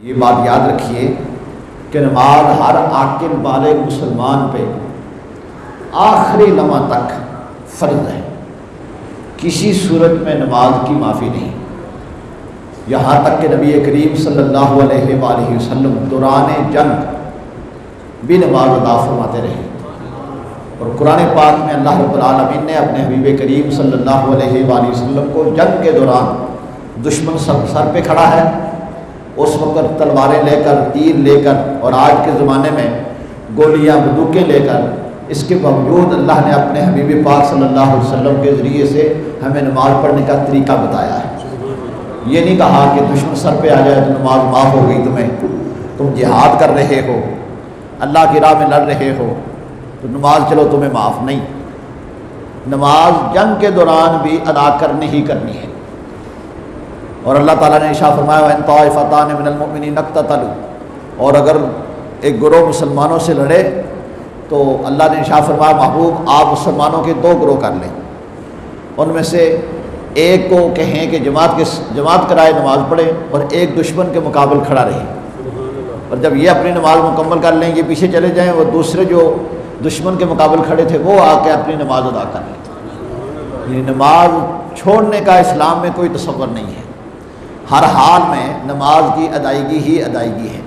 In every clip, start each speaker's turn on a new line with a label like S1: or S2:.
S1: یہ بات یاد رکھیے کہ نماز ہر عاقل بالغ مسلمان پہ آخری لمحہ تک فرض ہے، کسی صورت میں نماز کی معافی نہیں، یہاں تک کہ نبی کریم صلی اللہ علیہ وآلہ وسلم دوران جنگ بھی نماز ادا فرماتے رہے، اور قرآن پاک میں اللہ رب العالمین نے اپنے حبیب کریم صلی اللہ علیہ وآلہ وسلم کو جنگ کے دوران دشمن سر پہ کھڑا ہے، اس وقت تلواریں لے کر، تیر لے کر، اور آج کے زمانے میں گولیاں بندوقیں لے کر، اس کے باوجود اللہ نے اپنے حبیب پاک صلی اللہ علیہ وسلم کے ذریعے سے ہمیں نماز پڑھنے کا طریقہ بتایا ہے۔ یہ نہیں کہا کہ دشمن سر پہ آ جائے تو نماز معاف ہو گئی تمہیں، تم جہاد کر رہے ہو، اللہ کی راہ میں لڑ رہے ہو تو نماز چلو تمہیں معاف نہیں، نماز جنگ کے دوران بھی ادا کرنی ہی کرنی ہے۔ اور اللہ تعالیٰ نے ارشاد فرمایا وَإِن طَائِفَتَانِ مِنَ الْمُؤْمِنِينَ اقْتَتَلُوا، اور اگر ایک گروہ مسلمانوں سے لڑے تو اللہ نے ارشاد فرمایا محبوب آپ مسلمانوں کے دو گروہ کر لیں، ان میں سے ایک کو کہیں کہ جماعت کرائے نماز پڑھے، اور ایک دشمن کے مقابل کھڑا رہے، اور جب یہ اپنی نماز مکمل کر لیں، یہ پیچھے چلے جائیں، وہ دوسرے جو دشمن کے مقابل کھڑے تھے وہ آ کے اپنی نماز ادا کر لیں۔ یہ نماز چھوڑنے کا اسلام میں کوئی تصور نہیں ہے، ہر حال میں نماز کی ادائیگی ہی ادائیگی ہے،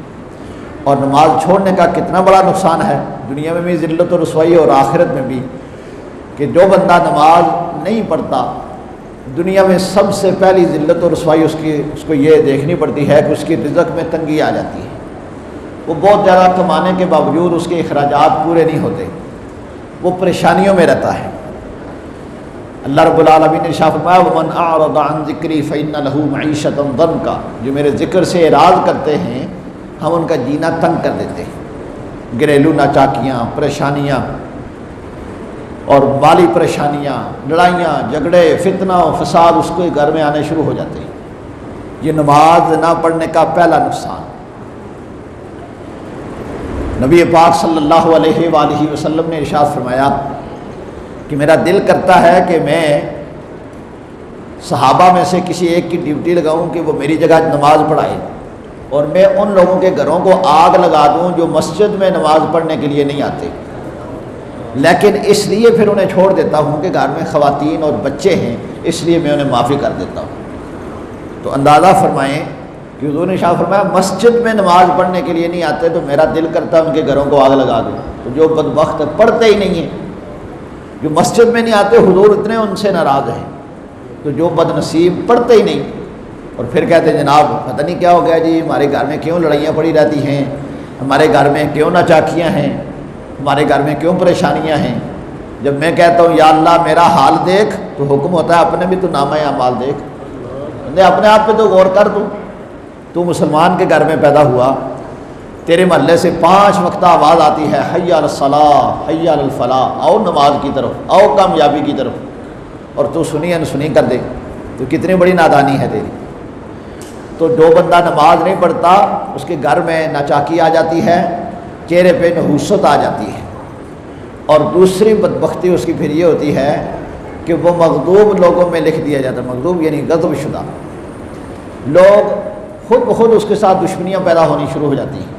S1: اور نماز چھوڑنے کا کتنا بڑا نقصان ہے دنیا میں بھی ذلت و رسوائی، اور آخرت میں بھی، کہ جو بندہ نماز نہیں پڑھتا دنیا میں سب سے پہلی ذلت و رسوائی اس کو یہ دیکھنی پڑتی ہے کہ اس کی رزق میں تنگی آ جاتی ہے، وہ بہت زیادہ کمانے کے باوجود اس کے اخراجات پورے نہیں ہوتے، وہ پریشانیوں میں رہتا ہے۔ اللہ رب العالمین نے ارشاد فرمایا وَمَنْ أَعْرَضَ عَنْ ذِكْرِي فَإِنَّ لَهُ مَعِيشَةً ضَنْكَ، جو میرے ذکر سے اعراض کرتے ہیں ہم ان کا جینا تنگ کر دیتے ہیں، گھریلو ناچاکیاں، پریشانیاں اور مالی پریشانیاں، لڑائیاں جھگڑے، فتنہ و فساد اس کے گھر میں آنے شروع ہو جاتے ہیں۔ یہ نماز نہ پڑھنے کا پہلا نقصان۔ نبی پاک صلی اللہ علیہ وآلہ وسلم نے ارشاد فرمایا کہ میرا دل کرتا ہے کہ میں صحابہ میں سے کسی ایک کی ڈیوٹی لگاؤں کہ وہ میری جگہ نماز پڑھائے، اور میں ان لوگوں کے گھروں کو آگ لگا دوں جو مسجد میں نماز پڑھنے کے لیے نہیں آتے، لیکن اس لیے پھر انہیں چھوڑ دیتا ہوں کہ گھر میں خواتین اور بچے ہیں، اس لیے میں انہیں معافی کر دیتا ہوں۔ تو اندازہ فرمائیں کہ حضور نے ارشاد فرمایا مسجد میں نماز پڑھنے کے لیے نہیں آتے تو میرا دل کرتا ہے ان کے گھروں کو آگ لگا دوں۔ تو جو بدبخت پڑھتے ہی نہیں ہیں، جو مسجد میں نہیں آتے، حضور اتنے ان سے ناراض ہیں، تو جو بد نصیب پڑھتے ہی نہیں، اور پھر کہتے ہیں جناب پتہ نہیں کیا ہو گیا جی، ہمارے گھر میں کیوں لڑائیاں پڑی رہتی ہیں، ہمارے گھر میں کیوں ناچاکیاں ہیں، ہمارے گھر میں کیوں پریشانیاں ہیں۔ جب میں کہتا ہوں یا اللہ میرا حال دیکھ تو حکم ہوتا ہے اپنے بھی تو نامہ اعمال دیکھ، اپنے آپ پہ تو غور کر، تو مسلمان کے گھر میں پیدا ہوا، تیرے محلے سے 5 وقت آواز آتی ہے حی علی الصلاۃ حی علی الفلاح، آؤ نماز کی طرف، آؤ کامیابی کی طرف، اور تو سنی انسنی کر دے، تو کتنی بڑی نادانی ہے تیری۔ تو جو بندہ نماز نہیں پڑھتا اس کے گھر میں ناچاکی آ جاتی ہے، چہرے پہ نحوست آ جاتی ہے، اور دوسری بدبختی اس کی پھر یہ ہوتی ہے کہ وہ مغضوب لوگوں میں لکھ دیا جاتا ہے، مغضوب یعنی غضب شدہ لوگ، خود بخود اس کے ساتھ دشمنیاں پیدا ہونی شروع ہو جاتی ہیں،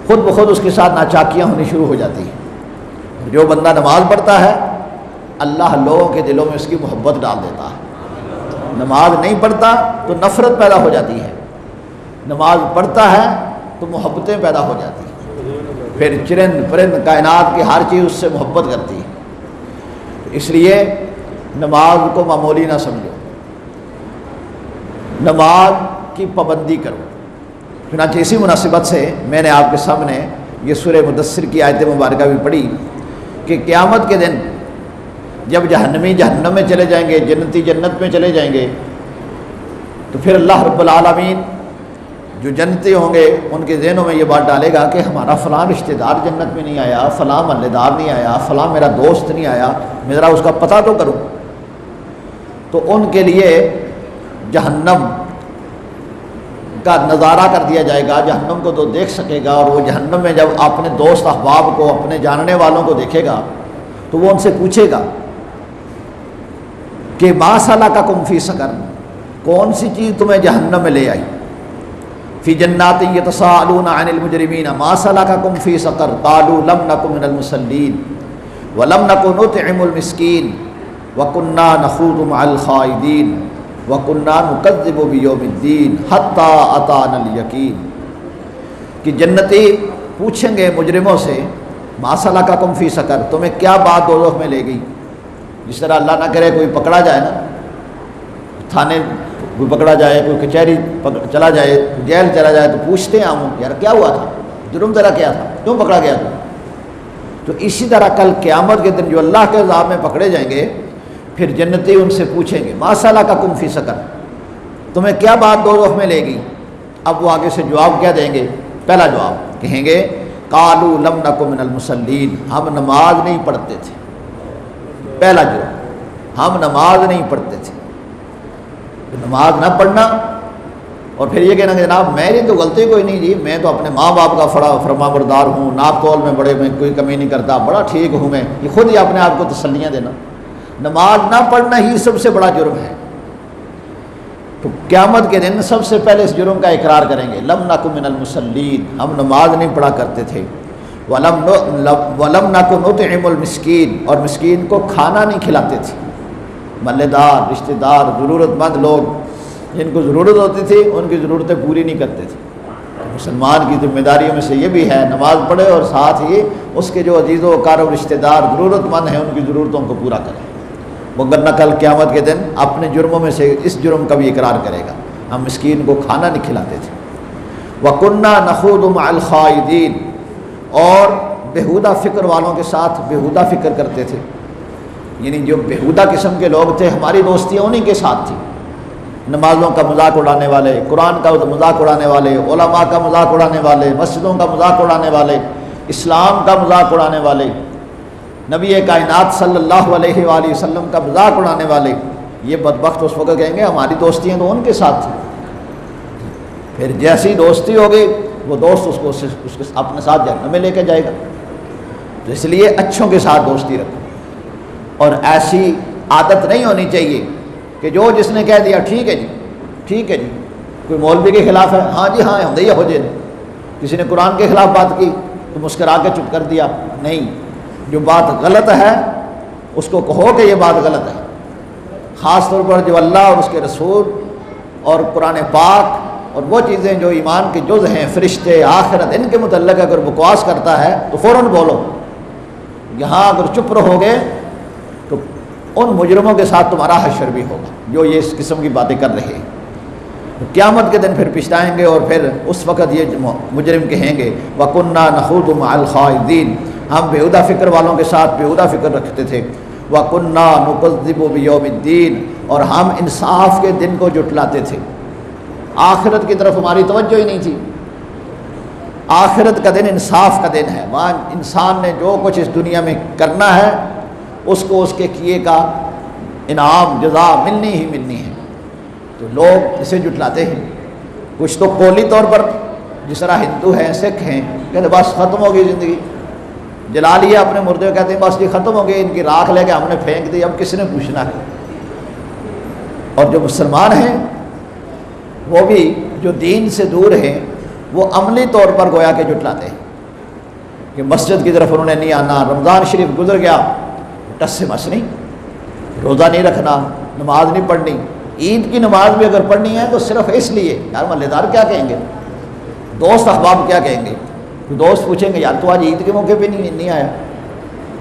S1: خود بخود اس کے ساتھ ناچاکیاں ہونی شروع ہو جاتی ہیں۔ جو بندہ نماز پڑھتا ہے اللہ لوگوں کے دلوں میں اس کی محبت ڈال دیتا ہے، نماز نہیں پڑھتا تو نفرت پیدا ہو جاتی ہے، نماز پڑھتا ہے تو محبتیں پیدا ہو جاتی ہیں، پھر چرند پرند کائنات کی ہر چیز اس سے محبت کرتی ہے۔ اس لیے نماز کو معمولی نہ سمجھو، نماز کی پابندی کرو۔ چنانچہ اسی مناسبت سے میں نے آپ کے سامنے یہ سورہ مدثر کی آیت مبارکہ بھی پڑھی کہ قیامت کے دن جب جہنمی جہنم میں چلے جائیں گے، جنتی جنت میں چلے جائیں گے، تو پھر اللہ رب العالمین جو جنتی ہوں گے ان کے ذہنوں میں یہ بات ڈالے گا کہ ہمارا فلاں رشتہ دار جنت میں نہیں آیا، فلاں محلے دار نہیں آیا، فلاں میرا دوست نہیں آیا، میں ذرا اس کا پتہ تو کروں۔ تو ان کے لیے جہنم کا نظارہ کر دیا جائے گا، جہنم کو تو دیکھ سکے گا، اور وہ جہنم میں جب اپنے دوست احباب کو، اپنے جاننے والوں کو دیکھے گا تو وہ ان سے پوچھے گا کہ ما سلککم فی سقر، کون سی چیز تمہیں جہنم میں لے آئی؟ فی جنات یتساءلون عن المجرمین ما سلککم فی سقر قالوا لم نک من المصلین ولم نک نطعم المسکین وکننا نخوض مع الخائضین وکننا نکذب بیوم الدین حتی اتانا الیقین، کہ جنتی پوچھیں گے مجرموں سے ما سلککم فی سقر، تمہیں کیا بات دوزخ میں لے گئی؟ جس طرح اللہ نہ کرے کوئی پکڑا جائے نا، تھانے کوئی پکڑا جائے، کوئی کچہری چلا جائے، جیل چلا جائے، تو پوچھتے ہیں ہم یار کیا ہوا تھا، جرم تیرا کیا تھا، کیوں پکڑا گیا تو اسی طرح کل قیامت کے دن جو اللہ کے عذاب میں پکڑے جائیں گے، پھر جنتی ان سے پوچھیں گے ما سلککم فی سقر، تمہیں کیا بات دوزخ میں لے گئی؟ اب وہ آگے سے جواب کیا دیں گے؟ پہلا جواب کہیں گے قالوا لم نک من المصلین، ہم نماز نہیں پڑھتے تھے، پہلا جرم ہم نماز نہیں پڑھتے تھے۔ نماز نہ پڑھنا اور پھر یہ کہنا کہ جناب میری تو غلطی کوئی نہیں جی، میں تو اپنے ماں باپ کا فرما بردار ہوں، ناپ تول میں بڑے میں کوئی کمی نہیں کرتا، بڑا ٹھیک ہوں میں، یہ خود ہی اپنے آپ کو تسلیاں دینا۔ نماز نہ پڑھنا ہی سب سے بڑا جرم ہے۔ تو قیامت کے دن سب سے پہلے اس جرم کا اقرار کریں گے، لم نک من المصلین، ہم نماز نہیں پڑھا کرتے تھے، ولم نک نطعم المسکین، اور مسکین کو کھانا نہیں کھلاتے تھے۔ ملے دار، رشتہ دار، ضرورت مند لوگ جن کو ضرورت ہوتی تھی ان کی ضرورتیں پوری نہیں کرتے تھے۔ مسلمان کی ذمہ داریوں میں سے یہ بھی ہے نماز پڑھے اور ساتھ ہی اس کے جو عزیز و اقارب رشتہ دار ضرورت مند ہیں ان کی ضرورتوں کو پورا کرے، مگر نہ کل قیامت کے دن اپنے جرموں میں سے اس جرم کا بھی اقرار کرے گا، ہم مسکین کو کھانا نہیں کھلاتے تھے۔ وَكُنَّا نَخُوضُ مَعَ الْخَائِضِينَ، اور بےہودہ فکر والوں کے ساتھ بےہودہ فکر کرتے تھے، یعنی جو بےہودہ قسم کے لوگ تھے ہماری دوستیاں انہی کے ساتھ تھی، نمازوں کا مذاق اڑانے والے، قرآن کا مذاق اڑانے والے، علماء کا مذاق اڑانے والے، مسجدوں کا مذاق اڑانے والے، اسلام کا مذاق اڑانے والے، نبی کائنات صلی اللہ علیہ وآلہ وسلم کا مذاق اڑانے والے، یہ بدبخت اس وقت کہیں گے ہماری دوستیاں تو ان کے ساتھ تھیں۔ پھر جیسی دوستی ہوگی وہ دوست اس کو اپنے ساتھ جہنم میں لے کے جائے گا۔ تو اس لیے اچھوں کے ساتھ دوستی رکھو، اور ایسی عادت نہیں ہونی چاہیے کہ جو جس نے کہہ دیا ٹھیک ہے جی ٹھیک ہے جی، کوئی مولوی کے خلاف ہے ہاں جی ہاں ہوں ہو جائے، کسی نے قرآن کے خلاف بات کی تو مسکرا کے چپ کر دیا، نہیں، جو بات غلط ہے اس کو کہو کہ یہ بات غلط ہے، خاص طور پر جو اللہ اور اس کے رسول اور قرآن پاک اور وہ چیزیں جو ایمان کے جز ہیں، فرشتے، آخرت، ان کے متعلق اگر بکواس کرتا ہے تو فوراً بولو۔ یہاں اگر چپ رہو گے تو ان مجرموں کے ساتھ تمہارا حشر بھی ہوگا جو یہ اس قسم کی باتیں کر رہے ہیں۔ قیامت کے دن پھر پچھتائیں گے اور پھر اس وقت یہ مجرم کہیں گے وَكُنَّا نَخُوضُ مَعَ الْخَائِضِينَ، ہم بےہودہ فکر والوں کے ساتھ بےہودہ فکر رکھتے تھے، وَكُنَّا نُكَذِّبُ بِيَوْمِ الدِّينِ، اور ہم انصاف کے دن کو جھٹلاتے تھے۔ آخرت کی طرف ہماری توجہ ہی نہیں تھی۔ آخرت کا دن انصاف کا دن ہے، وہاں انسان نے جو کچھ اس دنیا میں کرنا ہے اس کو اس کے کیے کا انعام جزا ملنی ہی ملنی ہے۔ تو لوگ اسے جھٹلاتے ہیں، کچھ تو قولی طور پر جس طرح ہندو ہیں، سکھ ہیں، کہتے بس ختم ہو گئی زندگی، جلا لیا اپنے مردے کو، کہتے ہیں بس یہ ختم ہو گئی، ان کی راکھ لے کے ہم نے پھینک دی، اب کس نے پوچھنا ہے۔ اور جو مسلمان ہیں وہ بھی جو دین سے دور ہیں وہ عملی طور پر گویا کے جھٹلاتے ہیں کہ مسجد کی طرف انہوں نے نہیں آنا، رمضان شریف گزر گیا ٹس سے مس نہیں، روزہ نہیں رکھنا، نماز نہیں پڑھنی، عید کی نماز بھی اگر پڑھنی ہے تو صرف اس لیے یار محلے دار کیا کہیں گے، دوست احباب کیا کہیں گے، دوست پوچھیں گے یار تو آج عید کے موقع پہ نہیں آیا،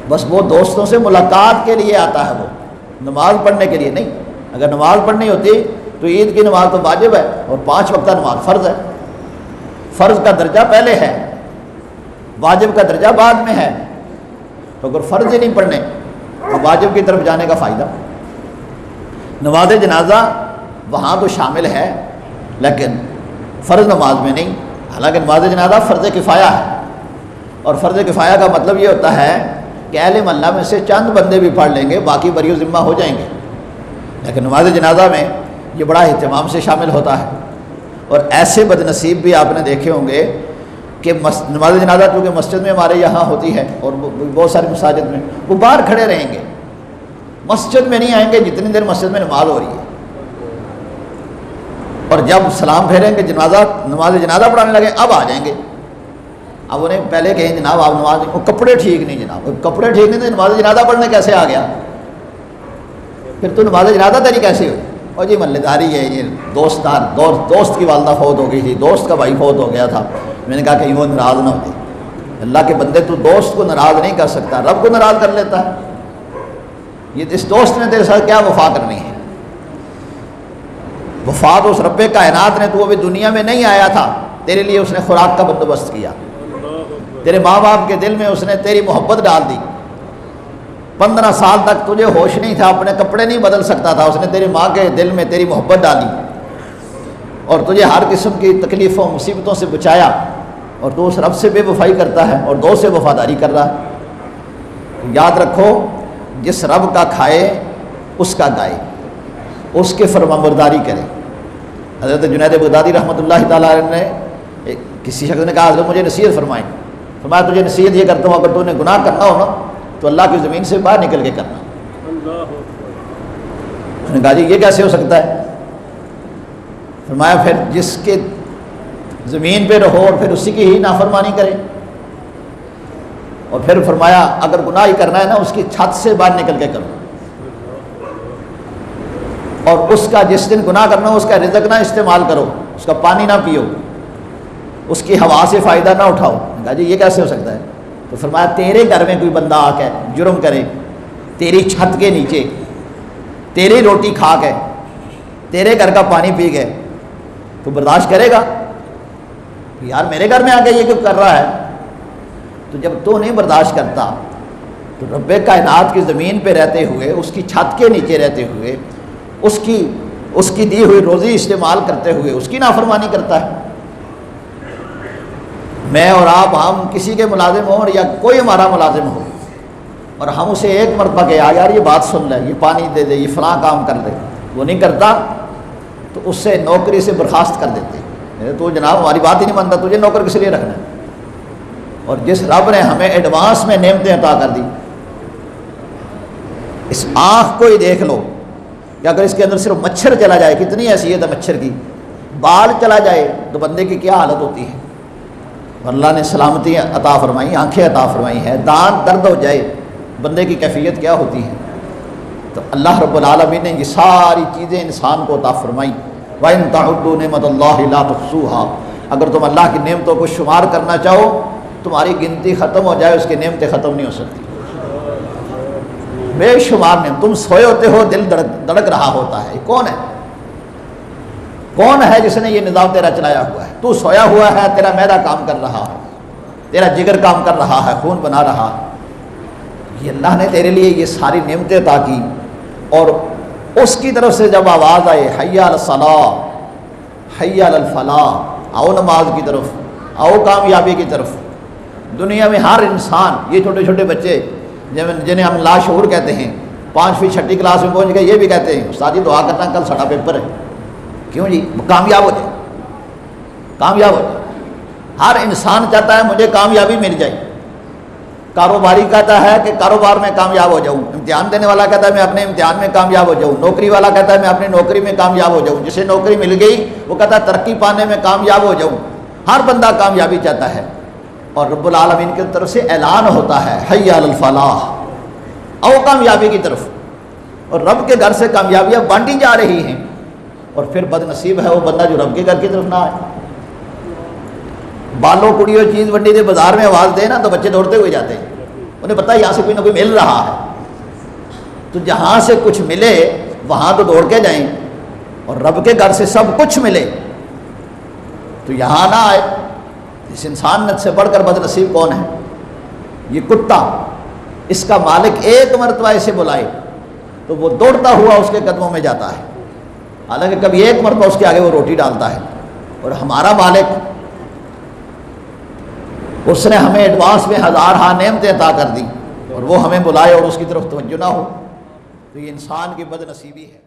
S1: بس وہ دوستوں سے ملاقات کے لیے آتا ہے، وہ نماز پڑھنے کے لیے نہیں۔ اگر نماز پڑھنی ہوتی تو عید کی نماز تو واجب ہے اور 5 وقتہ نماز فرض ہے، فرض کا درجہ پہلے ہے، واجب کا درجہ بعد میں ہے، تو اگر فرض ہی نہیں پڑھنے تو واجب کی طرف جانے کا فائدہ۔ نماز جنازہ وہاں تو شامل ہے لیکن فرض نماز میں نہیں، حالانکہ نماز جنازہ فرض کفایہ ہے، اور فرض کفایہ کا مطلب یہ ہوتا ہے کہ اہل محلہ میں سے چند بندے بھی پڑھ لیں گے، باقی بری و ذمہ ہو جائیں گے، لیکن نماز جنازہ میں یہ بڑا اہتمام سے شامل ہوتا ہے۔ اور ایسے بد نصیب بھی آپ نے دیکھے ہوں گے کہ نماز جنازہ چونکہ مسجد میں ہمارے یہاں ہوتی ہے اور بہت ساری مساجد میں، وہ باہر کھڑے رہیں گے، مسجد میں نہیں آئیں گے جتنی دیر مسجد میں نماز ہو رہی ہے، اور جب سلام پھیریں گے نماز جنازہ پڑھانے لگے اب آ جائیں گے. اب انہیں پہلے کہیں جناب آپ نماز, وہ کپڑے ٹھیک نہیں جناب, کپڑے ٹھیک نہیں تو نماز جنازہ پڑھنے کیسے آ گیا؟ پھر تو نماز جنازہ تیری کیسے ہوئی؟ اور جی محلے داری ہے, یہ دوست کی والدہ فوت ہو گئی تھی, دوست کا بھائی فوت ہو گیا تھا. میں نے کہا کہ وہ ناراض نہ ہو جائے. اللہ کے بندے تو دوست کو ناراض نہیں کر سکتا, رب کو ناراض کر لیتا ہے. یہ اس دوست نے تیرے ساتھ کیا وفا کرنی ہے؟ وفا تو اس رب کائنات نے, تو ابھی دنیا میں نہیں آیا تھا, تیرے لیے اس نے خوراک کا بندوبست کیا, تیرے ماں باپ کے دل میں اس نے تیری محبت ڈال دی. 15 سال تک تجھے ہوش نہیں تھا, اپنے کپڑے نہیں بدل سکتا تھا, اس نے تیری ماں کے دل میں تیری محبت ڈالی اور تجھے ہر قسم کی تکلیفوں مصیبتوں سے بچایا. اور تو اس رب سے بے وفائی کرتا ہے اور دوست سے وفاداری کر رہا ہے. یاد رکھو, جس رب کا کھائے اس کا گائے, اس کے فرمانبرداری کرے. حضرت جنید بغدادی رحمۃ اللہ تعالیٰ علیہ نے, کسی شخص نے کہا حضرت مجھے نصیحت فرمائیں. فرمایا تجھے نصیحت یہ کرتا ہوں, اگر تو نے گناہ کرنا ہو نا تو اللہ کی زمین سے باہر نکل کے کرنا. اس نے کہا جی یہ کیسے ہو سکتا ہے؟ فرمایا پھر جس کے زمین پہ رہو اور پھر اسی کی ہی نافرمانی کرے. اور پھر فرمایا اگر گناہ ہی کرنا ہے نا اس کی چھت سے باہر نکل کے کرو, اور اس کا جس دن گناہ کرنا ہو اس کا رزق نہ استعمال کرو, اس کا پانی نہ پیو, اس کی ہوا سے فائدہ نہ اٹھاؤ. کہا جی یہ کیسے ہو سکتا ہے؟ تو فرمایا تیرے گھر میں کوئی بندہ آ کے جرم کرے, تیری چھت کے نیچے تیری روٹی کھا کے تیرے گھر کا پانی پی گئے, تو برداشت کرے گا؟ یار میرے گھر میں آ کے یہ کیوں کر رہا ہے؟ تو جب تو نہیں برداشت کرتا تو رب کائنات کی زمین پہ رہتے ہوئے, اس کی چھت کے نیچے رہتے ہوئے, اس کی دی ہوئی روزی استعمال کرتے ہوئے اس کی نافرمانی کرتا ہے. میں اور آپ, ہم کسی کے ملازم ہوں یا کوئی ہمارا ملازم ہو اور ہم اسے ایک مرتبہ کہ یار یہ بات سن لے, یہ پانی دے دے, یہ فلاں کام کر دے, وہ نہیں کرتا تو اس سے نوکری سے برخاست کر دیتے. تو جناب ہماری بات ہی نہیں مانتا, تجھے نوکر کس لیے رکھنا ہے؟ اور جس رب نے ہمیں ایڈوانس میں نعمتیں عطا کر دی, اس آنکھ کو ہی دیکھ لو کہ اگر اس کے اندر صرف مچھر چلا جائے, کتنی حیثیت ہے مچھر کی, بال چلا جائے تو بندے کی کیا حالت ہوتی ہے. اللہ نے سلامتی عطا فرمائی, آنکھیں عطا فرمائی ہیں, دانت درد ہو جائے بندے کی کیفیت کیا ہوتی ہے. تو اللہ رب العالمین نے یہ ساری چیزیں انسان کو عطا فرمائی. وَإِن تَعُدُّوا نِعْمَتَ اللَّهِ لَا تُحْصُوهَا, اگر تم اللہ کی نعمتوں کو شمار کرنا چاہو تمہاری گنتی ختم ہو جائے, اس کی نعمتیں ختم نہیں ہو سکتی. بے شمار نعمت. تم سوئے ہوتے ہو, دل دھڑک رہا ہوتا ہے, کون ہے؟ کون ہے جس نے یہ نظام تیرا چلایا ہوا ہے؟ تو سویا ہوا ہے, تیرا معدہ کام کر رہا ہے, تیرا جگر کام کر رہا ہے, خون بنا رہا ہے. یہ اللہ نے تیرے لیے یہ ساری نعمتیں عطا کی. اور اس کی طرف سے جب آواز آئے حی علی الصلاۃ, حی علی الفلاح, آؤ نماز کی طرف, آؤ کامیابی کی طرف. دنیا میں ہر انسان, یہ چھوٹے چھوٹے بچے جنہیں ہم لاشعور کہتے ہیں, 5ویں 6ٹھی کلاس میں پہنچ گئے, یہ بھی کہتے ہیں استاد جی دعا کرنا کل ساڑا پیپر ہے. کیوں جی؟ کامیاب ہو جائے, کامیاب ہو جائے. ہر انسان چاہتا ہے مجھے کامیابی مل جائے. کاروباری کہتا ہے کہ کاروبار میں کامیاب ہو جاؤں, امتحان دینے والا کہتا ہے میں اپنے امتحان میں کامیاب ہو جاؤں, نوکری والا کہتا ہے میں اپنی نوکری میں کامیاب ہو جاؤں, جسے نوکری مل گئی وہ کہتا ہے ترقی پانے میں کامیاب ہو جاؤں. ہر بندہ کامیابی چاہتا ہے. اور رب العالمین کی طرف سے اعلان ہوتا ہے حی علی الفلاح, او کامیابی کی طرف. اور رب کے گھر سے کامیابیاں بانٹی جا رہی ہیں. اور پھر بد نصیب ہے وہ بندہ جو رب کے گھر کی طرف نہ آئے. بالوں کڑیوں چیز منڈی دے بازار میں آواز دے نا تو بچے دوڑتے ہوئے جاتے ہیں, انہیں پتہ ہے یہاں سے کوئی نہ کوئی مل رہا ہے. تو جہاں سے کچھ ملے وہاں تو دوڑ کے جائیں, اور رب کے گھر سے سب کچھ ملے تو یہاں نہ آئے. اس انسان سے بڑھ کر بد نصیب کون ہے؟ یہ کتا. اس کا مالک ایک مرتبہ اسے بلائے تو وہ دوڑتا ہوا اس کے قدموں میں جاتا ہے, حالانکہ کبھی ایک مرتبہ اس کے آگے وہ روٹی ڈالتا ہے. اور ہمارا مالک, اس نے ہمیں ایڈوانس میں 1000 نعمتیں عطا کر دی, اور وہ ہمیں بلائے اور اس کی طرف توجہ نہ ہو, تو یہ انسان کی بد نصیبی ہے.